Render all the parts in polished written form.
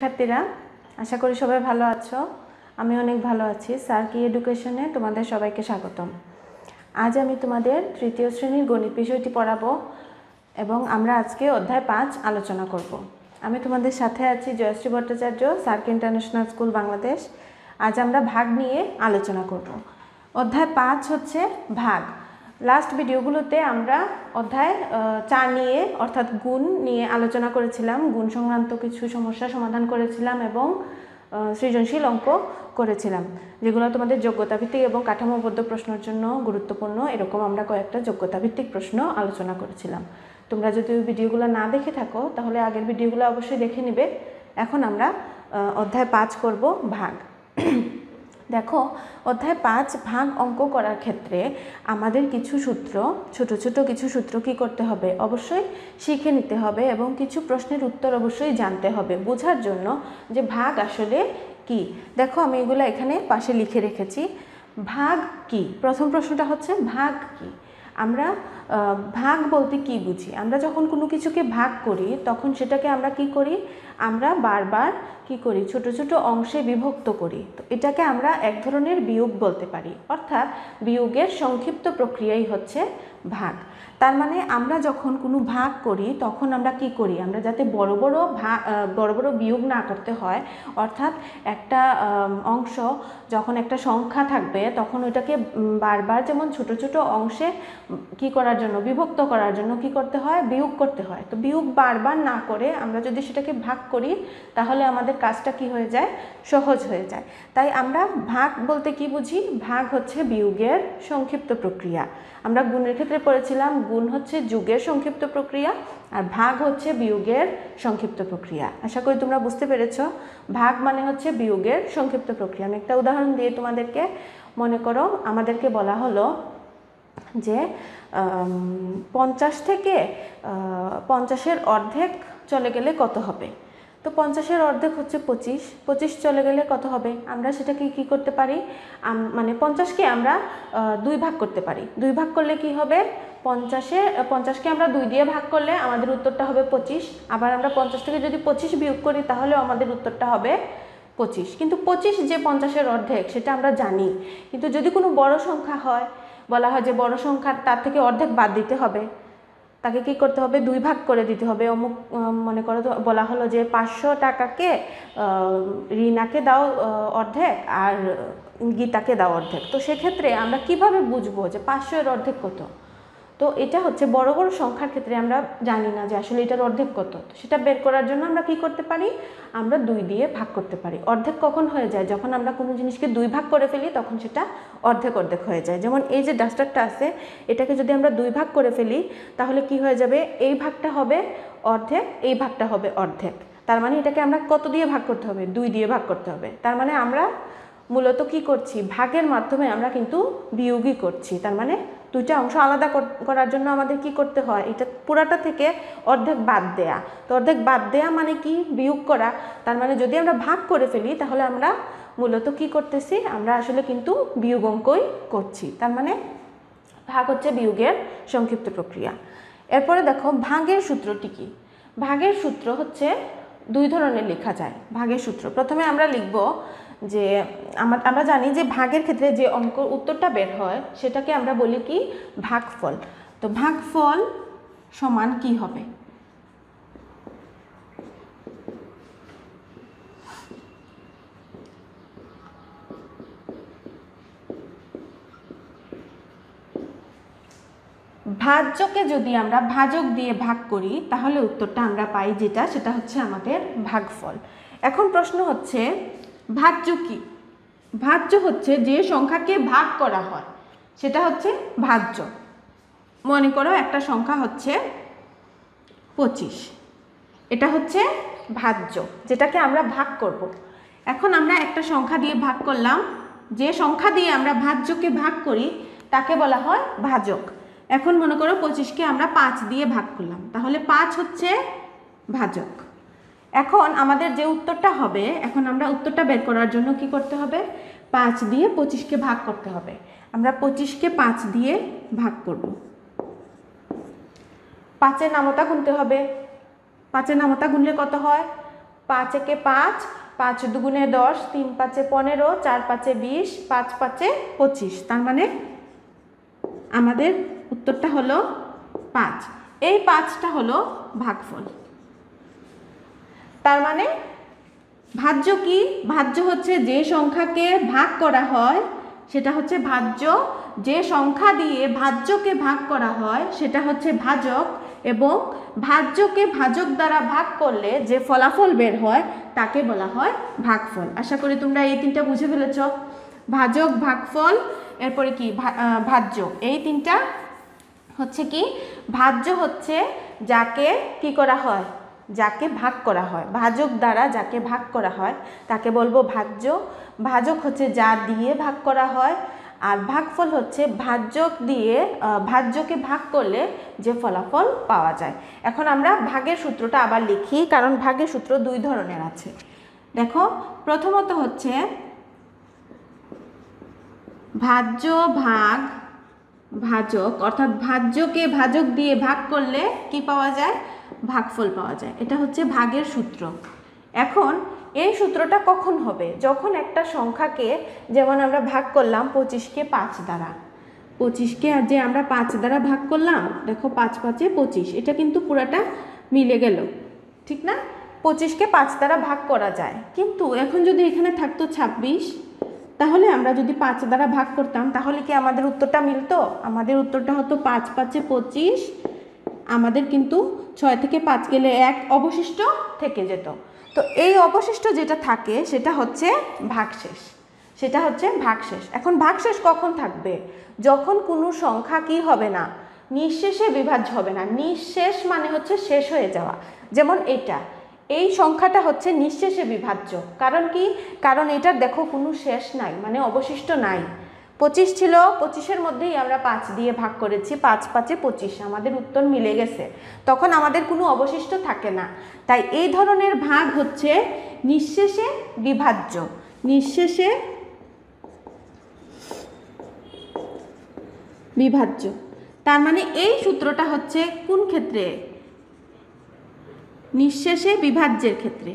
শিক্ষার্থীরা আশা করি সবাই ভালো আছো। আমি অনেক ভালো আছি। স্যার কি এডুকেশনে তোমাদের সবাইকে স্বাগতম। আজ আমি তোমাদের তৃতীয় শ্রেণীর গণিত বিষয়টি পড়াবো এবং আমরা আজকে অধ্যায় 5 আলোচনা করব। আমি তোমাদের সাথে আছি Jayashree Bhattacharya, SAARC international school Bangladesh. আজ আমরা ভাগ নিয়ে আলোচনা করব। অধ্যায় 5 হচ্ছে ভাগ। লাস্ট ভিডিওগুলোতে আমরা অধ্যায় 4 নিয়ে অর্থাৎ গুণ নিয়ে আলোচনা করেছিলাম, গুণ সংক্রান্ত কিছু সমস্যা সমাধান করেছিলাম এবং সৃজনশীল অঙ্ক করেছিলাম, যেগুলো তোমাদের যোগ্যতা ভিত্তিক এবং কাঠামোবদ্ধ প্রশ্নের জন্য গুরুত্বপূর্ণ। এরকম আমরা কয়েকটা যোগ্যতা ভিত্তিক প্রশ্ন আলোচনা করেছিলাম। তোমরা যদি ওই ভিডিওগুলো না দেখে থাকো তাহলে আগের ভিডিওগুলো অবশ্যই দেখে নিবে। এখন আমরা অধ্যায় 5 করব ভাগ। দেখো, অধ্যায় 5 ভাগ অঙ্ক করার ক্ষেত্রে আমাদের কিছু সূত্র, ছোট ছোট কিছু সূত্র কি করতে হবে, অবশ্যই শিখে নিতে হবে এবং কিছু প্রশ্নের উত্তর অবশ্যই জানতে হবে বোঝার জন্য যে ভাগ আসলে কি। দেখো, আমি এগুলো এখানে পাশে লিখে রেখেছি। ভাগ কি? প্রথম প্রশ্নটা হচ্ছে ভাগ কি। আমরা ভাগ বলতে কি বুঝি? আমরা যখন কোনো কিছুকে ভাগ করি তখন সেটাকে আমরা কি করি, আমরা বারবার কি করি, ছোট ছোট অংশে বিভক্ত করি। তো এটাকে আমরা এক ধরনের বিয়োগ বলতে পারি, অর্থাৎ বিয়োগের সংক্ষিপ্ত প্রক্রিয়াই হচ্ছে ভাগ। তার মানে আমরা যখন কোনো ভাগ করি তখন আমরা কি করি, আমরা যাতে বড় বড় বিয়োগ না করতে হয়, অর্থাৎ একটা অংশ যখন একটা সংখ্যা থাকবে তখন ওইটাকে বারবার যেমন ছোট ছোট অংশে কি করার জন্য, বিভক্ত করার জন্য কি করতে হয়, বিয়োগ করতে হয়। তো বিয়োগ বারবার না করে আমরা যদি সেটাকে ভাগ করি তাহলে আমাদের কাজটা কি হয়ে যায়, সহজ হয়ে যায়। তাই আমরা ভাগ বলতে কি বুঝি, ভাগ হচ্ছে বিয়োগের সংক্ষিপ্ত প্রক্রিয়া। আমরা গুণের ক্ষেত্রে পড়েছিলাম গুণ হচ্ছে যোগের সংক্ষিপ্ত প্রক্রিয়া আর ভাগ হচ্ছে বিয়োগের সংক্ষিপ্ত প্রক্রিয়া। আশা করি তোমরা বুঝতে পেরেছো। ভাগ মানে হচ্ছে বিয়োগের সংক্ষিপ্ত প্রক্রিয়া। আমি একটা উদাহরণ দিয়ে তোমাদেরকে, মনে করো আমাদেরকে বলা হলো যে 50 থেকে 50-এর অর্ধেক চলে গেলে কত হবে। তো 50-এর অর্ধেক হচ্ছে 25, 25 চলে গেলে কত হবে। আমরা সেটাকে কি করতে পারি, মানে 50-কে আমরা 2 ভাগ করতে পারি। 2 ভাগ করলে কি হবে, 50-কে আমরা 2 দিয়ে ভাগ করলে আমাদের উত্তরটা হবে 25। আবার আমরা 50 থেকে যদি 25 বিয়োগ করি তাহলেও আমাদের উত্তরটা হবে 25। কিন্তু 25 যে 50-এর অর্ধেক সেটা আমরা জানি, কিন্তু যদি কোনো বড় সংখ্যা হয়, বলা হয় যে বড় সংখ্যার তার থেকে অর্ধেক বাদ দিতে হবে, তাকে কি করতে হবে, 2 ভাগ করে দিতে হবে। অমুক মনে করো বলা হলো যে 500 টাকাকে রিনাকে দাও অর্ধেক আর গীতাকে দাও অর্ধেক। তো সেক্ষেত্রে আমরা কিভাবে বুঝবো যে 500-এর অর্ধেক কত। তো এটা হচ্ছে বড় বড় সংখ্যার ক্ষেত্রে আমরা জানি না যে আসলে এটার অর্ধেক কত। সেটা বের করার জন্য আমরা কি করতে পারি, আমরা 2 দিয়ে ভাগ করতে পারি। অর্ধেক কখন হয়ে যায়, যখন আমরা কোনো জিনিসকে 2 ভাগ করে ফেলি তখন সেটা অর্ধেক অর্ধেক হয়ে যায়। যেমন এই যে ডাস্টারটা আছে, এটাকে যদি আমরা 2 ভাগ করে ফেলি তাহলে কি হয়ে যাবে, এই ভাগটা হবে অর্ধেক, এই ভাগটা হবে অর্ধেক। তার মানে এটাকে আমরা কত দিয়ে ভাগ করতে হবে, 2 দিয়ে ভাগ করতে হবে। তার মানে আমরা মূলত কি করছি, ভাগের মাধ্যমে আমরা কিন্তু বিয়োগই করছি। তার মানে 2টা অংশ আলাদা করার জন্য আমাদের কি করতে হয়, এটা পুরাটা থেকে অর্ধেক বাদ দেয়া। তো অর্ধেক বাদ দেয়া মানে কি, বিয়োগ করা। তার মানে যদি আমরা ভাগ করে ফেলি তাহলে আমরা মূলত কি করতেছি, আমরা আসলে কিন্তু বিয়োগ অঙ্কই করছি। তার মানে ভাগ হচ্ছে বিয়োগের সংক্ষিপ্ত প্রক্রিয়া। এরপরে দেখো ভাগের সূত্রটি কি। ভাগের সূত্র হচ্ছে 2 ধরনের লেখা যায়। ভাগের সূত্র প্রথমে আমরা লিখব যে আমরা জানি যে ভাগের ক্ষেত্রে যে অঙ্ক উত্তরটা বের হয় সেটাকে আমরা বলি কি, ভাগফল। তো ভাগফল সমান কি হবে, ভাজ্যকে যদি আমরা ভাজক দিয়ে ভাগ করি তাহলে উত্তরটা আমরা পাই যেটা, সেটা হচ্ছে আমাদের ভাগফল। এখন প্রশ্ন হচ্ছে ভাজ্য কি। ভাজ্য হচ্ছে যে সংখ্যাকে ভাগ করা হয় সেটা হচ্ছে ভাজ্য। মনে করো একটা সংখ্যা হচ্ছে 25, এটা হচ্ছে ভাজ্য, যেটাকে আমরা ভাগ করব। এখন আমরা একটা সংখ্যা দিয়ে ভাগ করলাম, যে সংখ্যা দিয়ে আমরা ভাজ্যকে ভাগ করি তাকে বলা হয় ভাজক। এখন মনে করো 25-কে আমরা 5 দিয়ে ভাগ করলাম, তাহলে 5 হচ্ছে ভাজক। এখন আমাদের যে উত্তরটা হবে, এখন আমরা উত্তরটা বের করার জন্য কি করতে হবে, 5 দিয়ে 25-কে ভাগ করতে হবে। আমরা 25-কে 5 দিয়ে ভাগ করব। 5-এর নামতা গুনতে হবে। 5-এর নামতা গুনলে কত হয়, 5 একে 5, 5 দুগুণে 10, 3 5 15, 4 5 20, 5 5 25। তার মানে আমাদের উত্তরটা হলো 5। এই 5টা হলো ভাগফল। তার মানে ভাজ্য কি? ভাজ্য হচ্ছে যে সংখ্যাকে ভাগ করা হয় সেটা হচ্ছে ভাজ্য, যে সংখ্যা দিয়ে ভাজ্যকে ভাগ করা হয় সেটা হচ্ছে ভাজক, এবং ভাজ্যকে ভাজক দ্বারা ভাগ করলে যে ফলাফল বের হয় তাকে বলা হয় ভাগফল। আশা করি তোমরা এই তিনটা বুঝে ফেলেছ, ভাজক, ভাগফল, এরপরে কি ভাজ্য। এই তিনটা হচ্ছে কি? ভাজ্য হচ্ছে যাকে কি করা হয়, যাকে ভাগ করা হয়, ভাজক দ্বারা যাকে ভাগ করা হয় তাকে বলবো ভাজ্য। ভাজক হচ্ছে যা দিয়ে ভাগ করা হয়, আর ভাগফল হচ্ছে ভাজক দিয়ে ভাজ্যকে ভাগ করলে যে ফলাফল পাওয়া যায়। এখন আমরা ভাগের সূত্রটা আবার লিখি, কারণ ভাগের সূত্র দুই ধরনের আছে। দেখো, প্রথমত হচ্ছে ভাজ্য ভাগ ভাজক, অর্থাৎ ভাজ্যকে ভাজক দিয়ে ভাগ করলে কি পাওয়া যায়? ভাগফল পাওয়া যায়। এটা হচ্ছে ভাগের সূত্র। এখন এই সূত্রটা কখন হবে? যখন একটা সংখ্যাকে, যেমন আমরা ভাগ করলাম 25কে 5 দ্বারা, 25কে যে আমরা 5 দ্বারা ভাগ করলাম, দেখো 5 5 25, এটা কিন্তু পুরাটা মিলে গেল, ঠিক না? 25কে 5 দ্বারা ভাগ করা যায়, কিন্তু এখন যদি এখানে থাকতো 26, তাহলে আমরা যদি 5 দ্বারা ভাগ করতাম তাহলে কি আমাদের উত্তরটা মিলতো? আমাদের উত্তরটা হতো 5 5 25, আমাদের কিন্তু 6 থেকে 5 গেলে 1 অবশিষ্ট থেকে যেত। তো এই অবশিষ্ট যেটা থাকে সেটা হচ্ছে ভাগশেষ, সেটা হচ্ছে ভাগশেষ। এখন ভাগশেষ কখন থাকবে? যখন কোনো সংখ্যা কি হবে না, নিঃশেষে বিভাজ্য হবে না। নিঃশেষ মানে হচ্ছে শেষ হয়ে যাওয়া। যেমন এটা, এই সংখ্যাটা হচ্ছে নিঃশেষে বিভাজ্য। কারণ কি? কারণ এটার দেখো কোনো শেষ নাই, মানে অবশিষ্ট নাই। 25 ছিল, 25-এর মধ্যেই আমরা 5 দিয়ে ভাগ করেছি, 5 5 25, আমাদের উত্তর মিলে গেছে, তখন আমাদের কোনো অবশিষ্ট থাকে না। তাই এই ধরনের ভাগ হচ্ছে নিঃশেষে বিভাজ্য। নিঃশেষে বিভাজ্য। তার মানে এই সূত্রটা হচ্ছে কোন ক্ষেত্রে? নিঃশেষে বিভাজ্যের ক্ষেত্রে।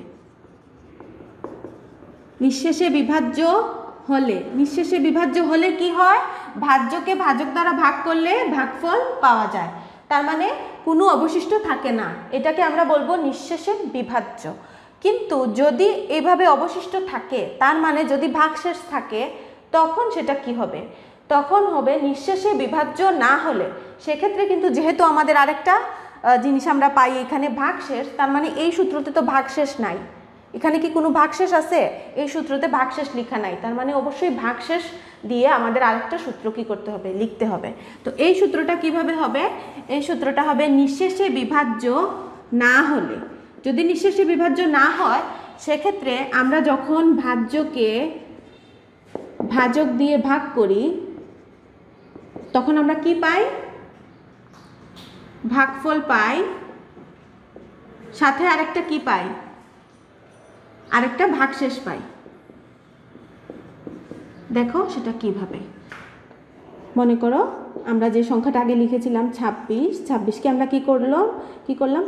নিঃশেষে বিভাজ্য হলে, নিঃশেষে বিভাজ্য হলে কি হয়? ভাজ্যকে ভাজক দ্বারা ভাগ করলে ভাগফল পাওয়া যায়। তার মানে কোনো অবশিষ্ট থাকে না, এটাকে আমরা বলবো নিঃশেষে বিভাজ্য। কিন্তু যদি এইভাবে অবশিষ্ট থাকে, তার মানে যদি ভাগশেষ থাকে, তখন সেটা কি হবে? তখন হবে নিঃশেষে বিভাজ্য না হলে। সেক্ষেত্রে কিন্তু যেহেতু আমাদের আরেকটা জিনিস আমরা পাই এখানে, ভাগশেষ, তার মানে এই সূত্রতে তো ভাগশেষ নাই। এখানে কি কোনো ভাগশেষ আছে? এই সূত্রতে ভাগশেষ লেখা নাই, তার মানে অবশ্যই ভাগশেষ দিয়ে আমাদের আরেকটা সূত্র কি করতে হবে? লিখতে হবে। তো এই সূত্রটা কিভাবে হবে? এই সূত্রটা হবে নিঃশেষে বিভাজ্য না হলে। যদি নিঃশেষে বিভাজ্য না হয়, সেক্ষেত্রে আমরা যখন ভাজ্যকে ভাজক দিয়ে ভাগ করি তখন আমরা কি পাই? ভাগফল পাই, সাথে আরেকটা কি পাই? আরেকটা ভাগশেষ পাই। দেখো সেটা কিভাবে। মনে করো আমরা যে সংখ্যাটা আগে লিখেছিলাম 26, 26কে আমরা কি করলাম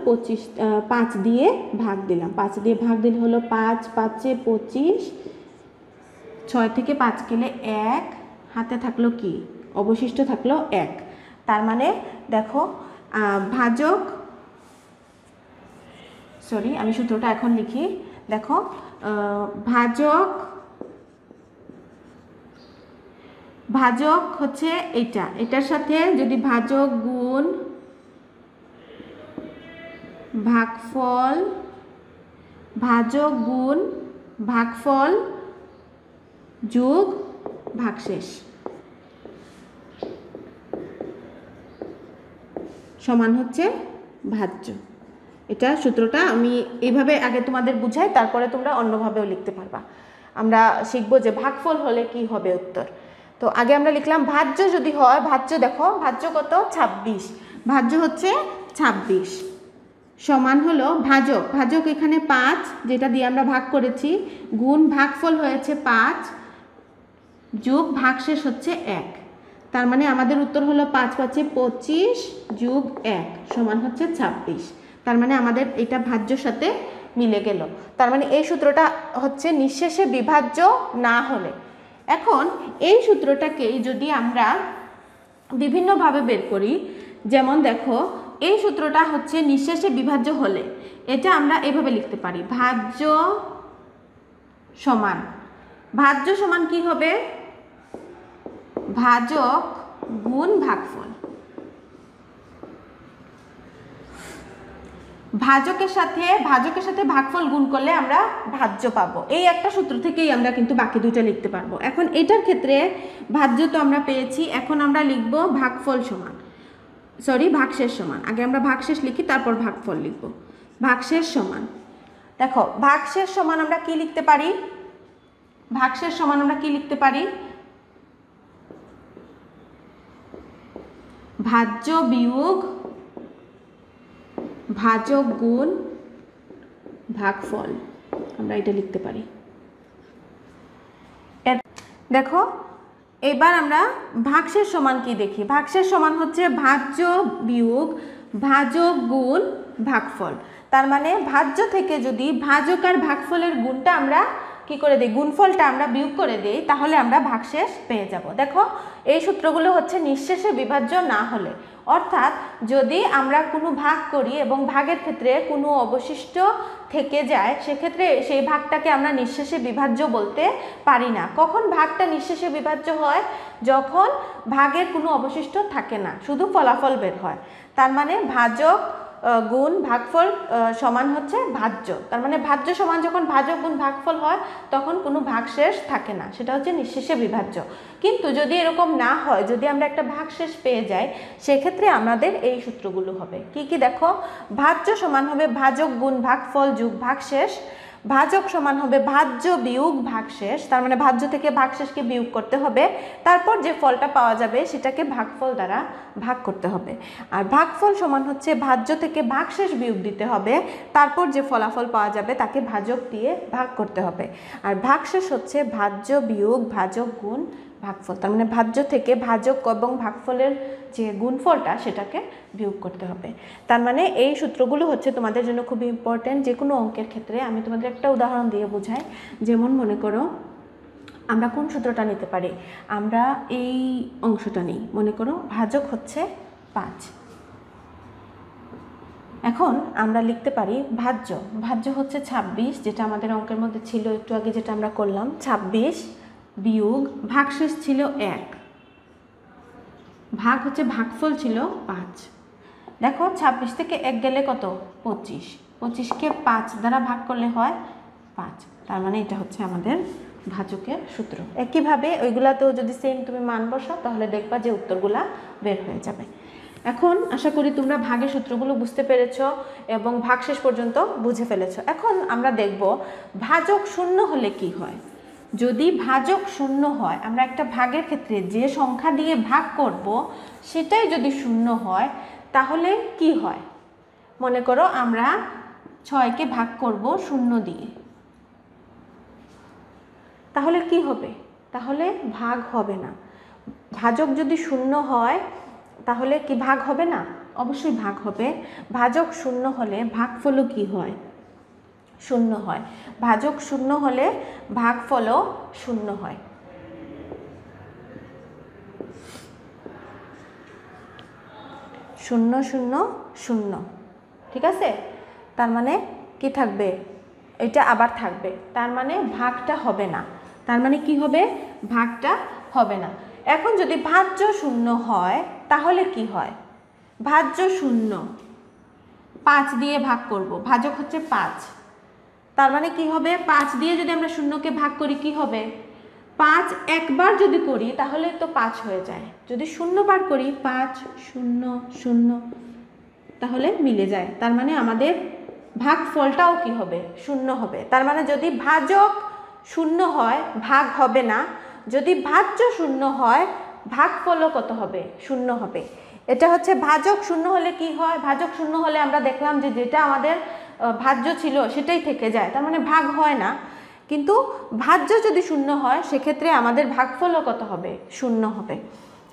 5 দিয়ে ভাগ দিলাম। 5 দিয়ে ভাগ দিলে হলো 5 5 25, 6 থেকে 5 গেলে 1, হাতে থাকলো কি? অবশিষ্ট থাকলো 1। তার মানে দেখো ভাজক, সরি আমি সূত্রটা এখন লিখি। দেখো ভাজক, ভাজক হচ্ছে এটা, এটার সাথে যদি ভাজক গুণ ভাগফল, ভাজক গুণ ভাগফল যোগ ভাগশেষ সমান হচ্ছে ভাজ্য। এটা সূত্রটা আমি এইভাবে আগে তোমাদের বুঝাই, তারপরে তোমরা অন্যভাবেও লিখতে পারবা। আমরা শিখবো যে ভাগফল হলে কি হবে উত্তর। তো আগে আমরা লিখলাম ভাজ্য যদি হয়, ভাজ্য দেখো ভাজ্য কত? 26, ভাজ্য হচ্ছে 26 সমান হলো ভাজক, ভাজক এখানে 5 যেটা দিয়ে আমরা ভাগ করেছি, গুণ ভাগফল হয়েছে 5 যোগ ভাগশেষ হচ্ছে 1। তার মানে আমাদের উত্তর হলো 5 5 25 যোগ 1 সমান হচ্ছে 26। তার মানে আমাদের এটা ভাজ্যর সাথে মিলে গেল। তার মানে এই সূত্রটা হচ্ছে নিঃশেষে বিভাজ্য না হলে। এখন এই সূত্রটাকেই যদি আমরা বিভিন্নভাবে বের করি, যেমন দেখো এই সূত্রটা হচ্ছে নিঃশেষে বিভাজ্য হলে এটা আমরা এভাবে লিখতে পারি, ভাজ্য সমান কি হবে, ভাজক গুণ ভাগফল। ভাজকের সাথে ভাগফল গুণ করলে আমরা ভাজ্য পাবো। এই একটা সূত্র থেকেই আমরা কিন্তু বাকি দুটো লিখতে পারবো। এখন এটার ক্ষেত্রে ভাজ্য তো আমরা পেয়েছি, এখন আমরা লিখব ভাগশেষ সমান। আগে আমরা ভাগশেষ লিখি, তারপর ভাগফল লিখব। ভাগশেষ সমান, দেখো ভাগশেষ সমান আমরা কি লিখতে পারি, ভাজ্য বিয়োগ ভাজক গুণ ভাগফল, আমরা এটা লিখতে পারি। দেখো এবার আমরা ভাগশেষ সমান কি দেখি, ভাগশেষ সমান হচ্ছে ভাজ্য বিয়োগ ভাজক গুণ ভাগফল। তার মানে ভাজ্য থেকে যদি ভাজক আর ভাগফলের গুণটা আমরা কি করে দিই, গুণফলটা আমরা বিয়োগ করে দিই, তাহলে আমরা ভাগশেষ পেয়ে যাব। দেখো এই সূত্রগুলো হচ্ছে নিঃশেষে বিভাজ্য না হলে, অর্থাৎ যদি আমরা কোনো ভাগ করি এবং ভাগের ক্ষেত্রে কোনো অবশিষ্ট থেকে যায়, সেক্ষেত্রে সেই ভাগটাকে আমরা নিঃশেষে বিভাজ্য বলতে পারি না। কখন ভাগটা নিঃশেষে বিভাজ্য হয়, যখন ভাগের কোনো অবশিষ্ট থাকে না, শুধু ফলাফল বের হয়। তার মানে ভাজক গুণ ভাগফল সমান হচ্ছে ভাজ্য। তার মানে ভাজ্য সমান যখন ভাজক গুণ ভাগফল হয় তখন কোনো ভাগশেষ থাকে না, সেটা হচ্ছে নিঃশেষে বিভাজ্য। কিন্তু যদি এরকম না হয়, যদি আমরা একটা ভাগশেষ পেয়ে যাই, সেক্ষেত্রে আমাদের এই সূত্রগুলো হবে কি কি, দেখো ভাজ্য সমান হবে ভাজক গুণ ভাগফল যোগ ভাগশেষ, ভাজক সমান হবে ভাজ্য বিয়োগ ভাগশেষ, তার মানে ভাজ্য থেকে ভাগশেষকে বিয়োগ করতে হবে, তারপর যে ফলটা পাওয়া যাবে সেটাকে ভাগফল দ্বারা ভাগ করতে হবে। আর ভাগফল সমান হচ্ছে ভাজ্য থেকে ভাগশেষ বিয়োগ দিতে হবে, তারপর যে ফলাফল পাওয়া যাবে তাকে ভাজক দিয়ে ভাগ করতে হবে। আর ভাগশেষ হচ্ছে ভাজ্য বিয়োগ ভাজক গুণ ভাগফল, তার মানে ভাজ্য থেকে ভাজক এবং ভাগফলের যে গুণফলটা সেটাকে বিয়োগ করতে হবে। তার মানে এই সূত্রগুলো হচ্ছে তোমাদের জন্য খুবই ইম্পর্টেন্ট। যে কোনো অঙ্কের ক্ষেত্রে আমি তোমাদের একটা উদাহরণ দিয়ে বোঝাই। যেমন মনে করো আমরা কোন সূত্রটা নিতে পারি, আমরা এই অংশটা নিই, মনে করো ভাজক হচ্ছে 5। এখন আমরা লিখতে পারি ভাজ্য হচ্ছে 26, যেটা আমাদের অঙ্কের মধ্যে ছিল একটু আগে, যেটা আমরা করলাম 26 বিয়োগ ভাগশেষ ছিল 1, ভাগ হচ্ছে ভাগফল ছিল 5। দেখো 26 থেকে 1 গেলে কত, 25, 25কে 5 দ্বারা ভাগ করলে হয় 5। তার মানে এটা হচ্ছে আমাদের ভাজকের সূত্র। একইভাবে ওইগুলাতেও যদি সেম তুমি মান বসাও তাহলে দেখবা যে উত্তরগুলা বের হয়ে যাবে। এখন আশা করি তোমরা ভাগের সূত্রগুলো বুঝতে পেরেছো এবং ভাগশেষ পর্যন্ত বুঝে ফেলেছো। এখন আমরা দেখব ভাজক শূন্য হলে কি হয়। যদি ভাজক শূন্য হয়, আমরা একটা ভাগের ক্ষেত্রে যে সংখ্যা দিয়ে ভাগ করব সেটাই যদি শূন্য হয় তাহলে কি হয়। মনে করো আমরা 6কে ভাগ করব 0 দিয়ে, তাহলে কি হবে, তাহলে ভাগ হবে না। ভাজক যদি শূন্য হয় তাহলে কি ভাগ হবে না, অবশ্যই ভাগ হবে। ভাজক শূন্য হলে ভাগফলও কি হয়, শূন্য হয়। ভাজক শূন্য হলে ভাগফলও শূন্য হয়। শূন্য শূন্য শূন্য, ঠিক আছে। তার মানে কি থাকবে, এটা আবার থাকবে, তার মানে ভাগটা হবে না। তার মানে কি হবে, ভাগটা হবে না। এখন যদি ভাজ্য শূন্য হয় তাহলে কি হয়, ভাজ্য শূন্য 5 দিয়ে ভাগ করব, ভাজক হচ্ছে 5, তার মানে কি হবে 5 দিয়ে যদি আমরা শূন্যকে ভাগ করি কি হবে, 5 একবার যদি করি তাহলে তো 5 হয়ে যায়, যদি 0 বার করি 5 0 0 তাহলে মিলে যায়। তার মানে আমাদের ভাগফলটাও কি হবে, শূন্য হবে। তার মানে যদি ভাজক শূন্য হয় ভাগ হবে না, যদি ভাজ্য শূন্য হয় ভাগফলও কত হবে, শূন্য হবে। এটা হচ্ছে ভাজক শূন্য হলে কি হয়, ভাজক শূন্য হলে আমরা দেখলাম যে যেটা আমাদের ভাজ্য ছিল সেটাই থেকে যায়, তার মানে ভাগ হয় না। কিন্তু ভাজ্য যদি শূন্য হয় সেক্ষেত্রে আমাদের ভাগফলও কত হবে, শূন্য হবে।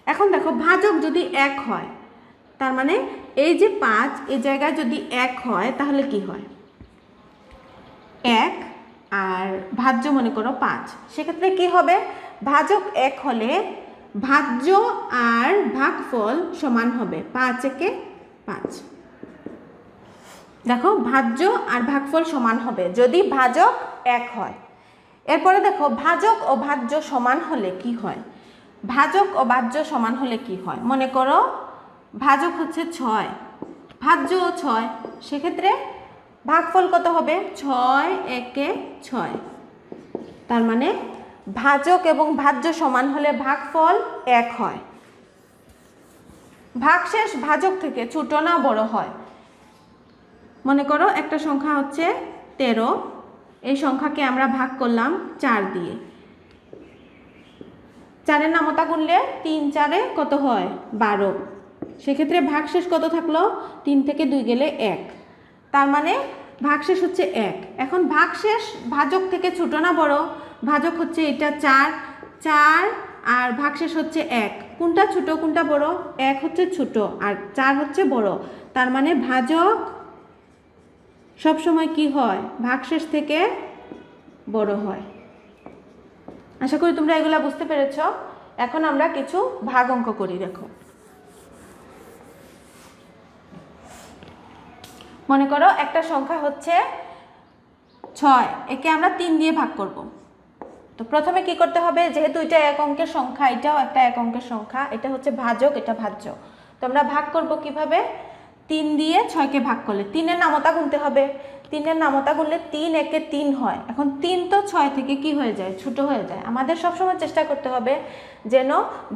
এখন দেখো ভাজক যদি 1 হয়, তার মানে এই যে 5 এই জায়গায় যদি 1 হয় তাহলে কি হয়, 1 আর ভাজ্য মনে করো 5, সেক্ষেত্রে কি হবে, ভাজক 1 হলে ভাজ্য আর ভাগফল সমান হবে 5 একে 5। দেখো ভাজ্য আর ভাগফল সমান হবে যদি ভাজক 1 হয়। এরপরে দেখো ভাজক ও ভাজ্য সমান হলে কি হয়, ভাজক ও ভাজ্য সমান হলে কি হয়, মনে করো ভাজক হচ্ছে 6, ভাজ্যও 6, সেক্ষেত্রে ভাগফল কত হবে, 6 একে 6। তার মানে ভাজক এবং ভাজ্য সমান হলে ভাগফল 1 হয়। ভাগশেষ ভাজক থেকে ছোট না বড় হয়, মনে করো একটা সংখ্যা হচ্ছে 13, এই সংখ্যাকে আমরা ভাগ করলাম 4 দিয়ে, 4-এর নামতা গুনলে 3 4-এ কত হয় 12, সেক্ষেত্রে ভাগশেষ কত থাকলো, 3 থেকে 2 গেলে 1, তার মানে ভাগশেষ হচ্ছে 1। এখন ভাগশেষ ভাজক থেকে ছোট না বড়, ভাজক হচ্ছে এটা 4 আর ভাগশেষ হচ্ছে 1, কোনটা ছোট কোনটা বড়, 1 হচ্ছে ছোট আর 4 হচ্ছে বড়, তার মানে ভাজক সব সময় কি হয়, ভাগশেষ থেকে বড় হয়। আশা করি তোমরা এগুলা বুঝতে পেরেছ। এখন আমরা কিছু ভাগ অঙ্ক করি। দেখো মনে করো একটা সংখ্যা হচ্ছে 6, একে আমরা 3 দিয়ে ভাগ করব। তো প্রথমে কি করতে হবে, যেহেতু এটা এক অঙ্কের সংখ্যা, এটাও একটা এক অঙ্কের সংখ্যা, এটা হচ্ছে ভাজক এটা ভাজ্য, তো আমরা ভাগ করব কিভাবে, 3 দিয়ে 6কে ভাগ করলে 3-এর নামতা গুনতে হবে, 3-এর নামতা গুনলে 3 একে 3 হয়। এখন 3 তো 6 থেকে কি হয়ে যায়, ছোট হয়ে যায়। আমাদের সবসময় চেষ্টা করতে হবে যেন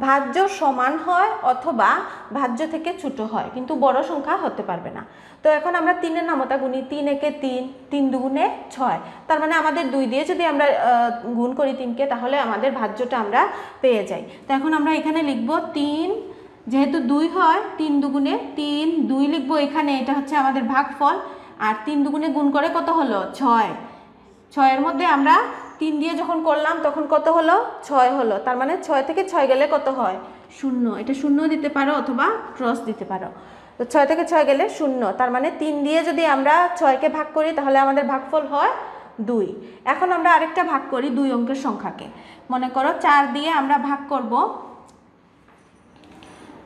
ভাজ্য সমান হয় অথবা ভাজ্য থেকে ছোট হয়, কিন্তু বড় সংখ্যা হতে পারবে না। তো এখন আমরা 3-এর নামতা গুনি, 3 একে 3, 3 দুগুণে 6, তার মানে আমাদের 2 দিয়ে যদি আমরা গুণ করি 3কে, তাহলে আমাদের ভাজ্যটা আমরা পেয়ে যাই। তো এখন আমরা এখানে লিখব 3, যেহেতু 2 হয় 3 দুগুণে 3, 2 লিখবো এখানে, এটা হচ্ছে আমাদের ভাগফল, আর 3 দুগুণে গুণ করে কত হলো 6, 6-এর মধ্যে আমরা 3 দিয়ে যখন করলাম তখন কত হলো 6 হলো, তার মানে 6 থেকে 6 গেলে কত হয় 0, এটা 0 দিতে পারো অথবা ক্রস দিতে পারো। তো 6 থেকে 6 গেলে 0, তার মানে 3 দিয়ে যদি আমরা 6কে ভাগ করি তাহলে আমাদের ভাগফল হয় 2। এখন আমরা আরেকটা ভাগ করি 2 অঙ্কের সংখ্যাকে, মনে করো 4 দিয়ে আমরা ভাগ করব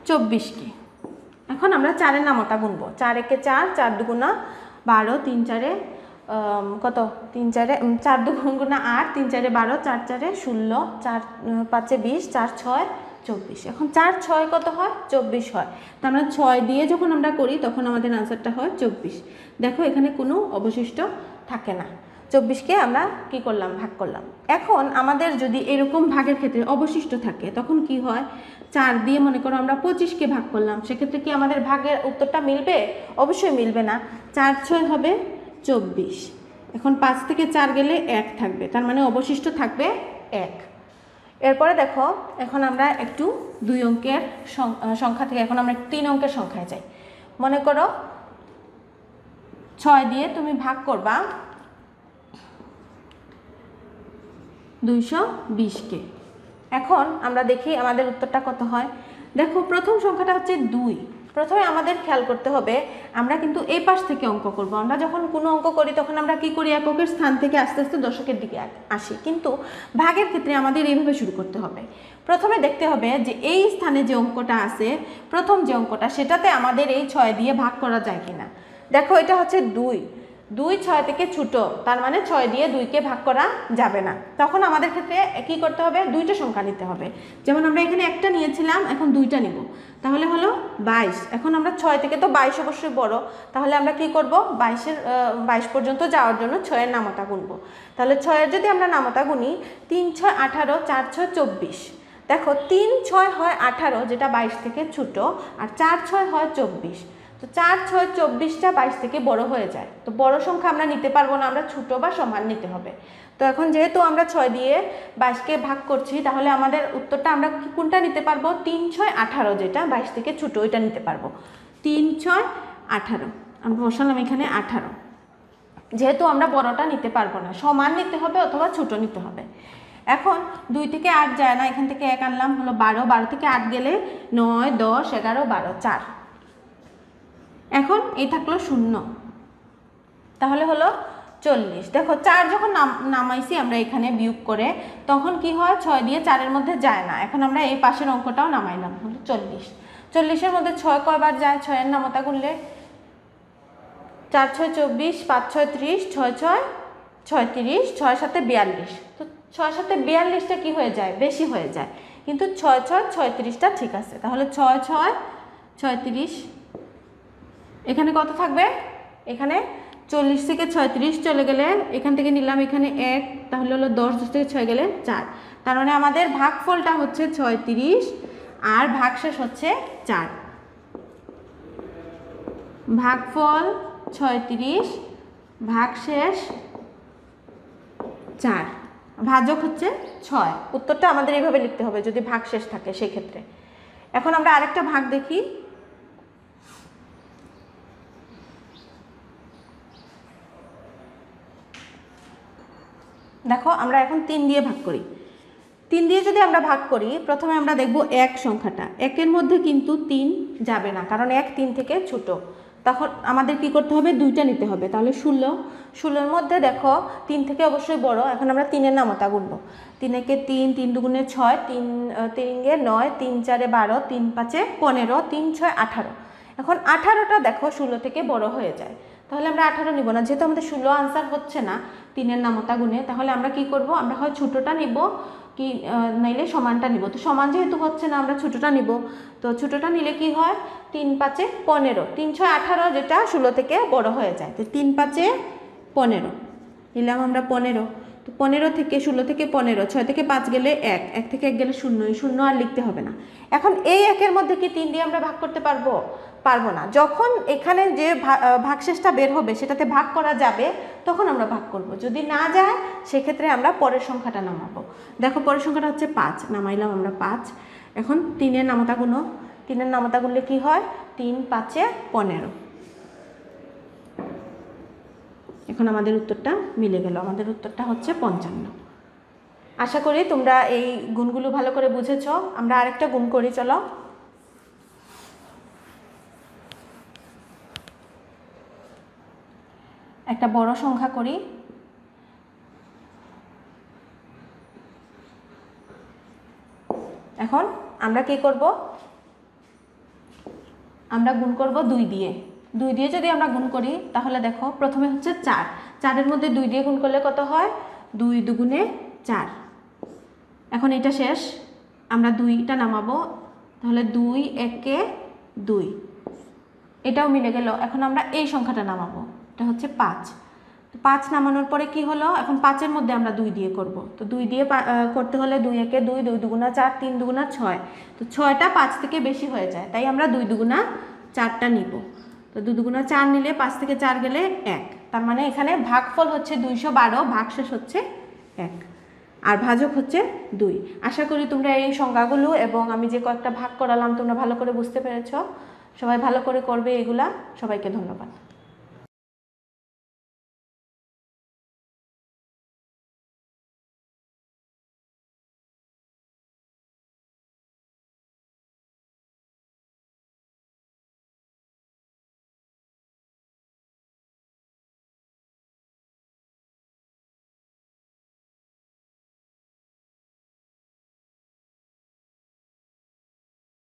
24কে। এখন আমরা 4-এর নামতা গুনবো, 4 একে 4, 4 দুগুণা 12, 3 4-এ কত, 3 4-এ 4 দুগুণা 8, 3 4-এ 12, 4 4-এ 16, 4 5-এ 20, 4 6 24। এখন 4 6 কত হয় 24 হয়, তার মানে 6 দিয়ে যখন আমরা করি তখন আমাদের আনসারটা হয় 24। দেখো এখানে কোনো অবশিষ্ট থাকে না, 24কে আমরা কি করলাম, ভাগ করলাম। এখন আমাদের যদি এরকম ভাগের ক্ষেত্রে অবশিষ্ট থাকে তখন কি হয়, 4 দিয়ে মনে করো আমরা 25কে ভাগ করলাম, সেক্ষেত্রে কি আমাদের ভাগের উত্তরটা মিলবে, অবশ্যই মিলবে না। 4 6 হবে 24, এখন 5 থেকে 4 গেলে 1 থাকবে, তার মানে অবশিষ্ট থাকবে 1। এরপরে দেখো এখন আমরা একটু 2 অঙ্কের সংখ্যা থেকে এখন আমরা 3 অঙ্কের সংখ্যায় যাই। মনে করো 6 দিয়ে তুমি ভাগ করবা 220কে। এখন আমরা দেখি আমাদের উত্তরটা কত হয়। দেখো প্রথম সংখ্যাটা হচ্ছে 2, প্রথমে আমাদের খেয়াল করতে হবে আমরা কিন্তু এই পাশ থেকে অঙ্ক করব। আমরা যখন কোনো অঙ্ক করি তখন আমরা কি করি, এককের স্থান থেকে আস্তে আস্তে দশকের দিকে আসি, কিন্তু ভাগের ক্ষেত্রে আমাদের এইভাবে শুরু করতে হবে। প্রথমে দেখতে হবে যে এই স্থানে যে অঙ্কটা আছে, প্রথম যে অঙ্কটা, সেটাতে আমাদের এই 6 দিয়ে ভাগ করা যায় কিনা। দেখো এটা হচ্ছে 2, 2 6 থেকে ছোট, তার মানে 6 দিয়ে 2কে ভাগ করা যাবে না। তখন আমাদের ক্ষেত্রে কি করতে হবে, 2টা সংখ্যা নিতে হবে। যেমন আমরা এখানে একটা নিয়েছিলাম, এখন 2টা নিব, তাহলে হলো 22। এখন আমরা 6 থেকে তো 22 অবশ্যই বড়, তাহলে আমরা কি করব, 22 পর্যন্ত যাওয়ার জন্য 6-এর নামতা গুনব। তাহলে 6-এর যদি আমরা নামতা গুনি, 3 6 18, 4 6 24। দেখো 3 6 হয় 18, যেটা 22 থেকে ছোট, আর 4 6 হয় 24। তো 4 6 24টা 22 থেকে বড় হয়ে যায়, তো বড় সংখ্যা আমরা নিতে পারবো না, আমরা ছোট বা সমান নিতে হবে। তো এখন যেহেতু আমরা 6 দিয়ে 22কে ভাগ করছি, তাহলে আমাদের উত্তরটা আমরা কোনটা নিতে পারবো, 3 6 18, যেটা 22 থেকে ছোট, ওইটা নিতে পারবো। 3 6 18 আমরা বসালাম এখানে 18, যেহেতু আমরা বড়টা নিতে পারবো না, সমান নিতে হবে অথবা ছোট নিতে হবে। এখন 2 থেকে 8 যায় না, এখান থেকে 1 আনলাম, হলো 12, 12 থেকে 8 গেলে 9 10 11 12 4। এখন এই থাকলো 0, তাহলে হলো 40। দেখো 4 যখন নামাইছি আমরা এখানে বিয়োগ করে, তখন কি হয় 6 দিয়ে 4-এর মধ্যে যায় না। এখন আমরা এই পাশের অঙ্কটাও নামাইলাম, হলো 40। 40-এর মধ্যে 6 কয়বার যায়? 6-এর নামতা গুনলে 4 6 24, 5 6 30, 6 6 36, 6 7 42। তো 6 7 42টা কি হয়ে যায়? বেশি হয়ে যায়, কিন্তু 6 6 36টা ঠিক আছে। তাহলে 6 6 36, এখানে কত থাকবে? এখানে 40 থেকে 36 চলে গেলে এখান থেকে নিলাম এখানে 1, তাহলে হলো 10, 10 থেকে 6 গেলে 4। তার মানে আমাদের ভাগফলটা হচ্ছে 36 আর ভাগশেষ হচ্ছে 4। ভাগফল 36, ভাগশেষ 4, ভাজক হচ্ছে 6। উত্তরটা আমাদের এইভাবে লিখতে হবে যদি ভাগশেষ থাকে সেই ক্ষেত্রে। এখন আমরা আরেকটা ভাগ দেখি। দেখো আমরা এখন 3 দিয়ে ভাগ করি। 3 দিয়ে যদি আমরা ভাগ করি, প্রথমে আমরা দেখব 1 সংখ্যাটা। 1-এর মধ্যে কিন্তু 3 যাবে না, কারণ 1 3 থেকে ছোট। তখন আমাদের কি করতে হবে? 2টা নিতে হবে। তাহলে 16। 16-এর মধ্যে দেখো 3 থেকে অবশ্যই বড়। এখন আমরা 3-এর নামতা গুনব। 3 একে 3, 3 দুগুণে 6, 3 3 এ 9, 3 4 এ 12, 3 5 এ 15, 3 6 18। এখন 18টা দেখো 16 থেকে বড় হয়ে যায়, তাহলে আমরা 18 নিব না। যেহেতু আমাদের 16 আনসার হচ্ছে না 3-এর নামতা গুনে, তাহলে আমরা কি করব? আমরা হয় ছোটটা নিব কি নাইলে সমানটা নিব। তো সমান যেহেতু হচ্ছে না, আমরা ছোটটা নিব। তো ছোটটা নিলে কি হয়? 3 5 এ 15, 3 6 18, যেটা 16 থেকে বড় হয়ে যায়। তো 3 5 এ 15 নিলাম আমরা 15। তো 15 থেকে 16 থেকে 15, 6 থেকে 5 গেলে 1, 1 থেকে 1 গেলে 0, এই 0 আর লিখতে হবে না। এখন এই 1-এর মধ্যে কি 3 দিয়ে আমরা ভাগ করতে পারবো? পারবো না। যখন এখানে যে ভাগশেষটা বের হবে সেটাতে ভাগ করা যাবে, তখন আমরা ভাগ করব। যদি না যায় সেক্ষেত্রে আমরা পরের সংখ্যাটা নামাবো। দেখো পরের সংখ্যাটা হচ্ছে 5, নামাইলাম আমরা 5। এখন 3-এর নামতা গুনো। 3-এর নামতা গুনলে কি হয়? 3 5 এ 15। এখন আমাদের উত্তরটা মিলে গেল। আমাদের উত্তরটা হচ্ছে 55। আশা করি তোমরা এই গুণগুলো ভালো করে বুঝেছো। আমরা আরেকটা গুণ করি, চলো। একটা বড় সংখ্যা করি। এখন আমরা কি করব? আমরা গুণ করব 2 দিয়ে। 2 দিয়ে যদি আমরা গুণ করি, তাহলে দেখো প্রথমে হচ্ছে 4। 4-এর মধ্যে 2 দিয়ে গুণ করলে কত হয়? 2 দুগুণে 4। এখন এটা শেষ, আমরা 2টা নামাবো। তাহলে 2 1 2, এটাও মিলে গেল। এখন আমরা এই সংখ্যাটা নামাবো, এটা হচ্ছে 5। 5 নামানোর পরে কি হলো? এখন 5-এর মধ্যে আমরা 2 দিয়ে করব। তো 2 দিয়ে করতে হলে 2 1 2, 2 দুগুণা 4, 3 দুগুণা 6। তো 6টা 5 থেকে বেশি হয়ে যায়, তাই আমরা 2 দুগুণা 4টা নিব। তো 2 দুগুণা 4 নিলে 5 থেকে 4 গেলে 1। তার মানে এখানে ভাগফল হচ্ছে 212, ভাগশেষ হচ্ছে 1, আর ভাজক হচ্ছে 2। আশা করি তোমরা এই সংখ্যাগুলো এবং আমি যে কয়েকটা ভাগ করালাম তোমরা ভালো করে বুঝতে পেরেছো। সবাই ভালো করে করবে এগুলা। সবাইকে ধন্যবাদ।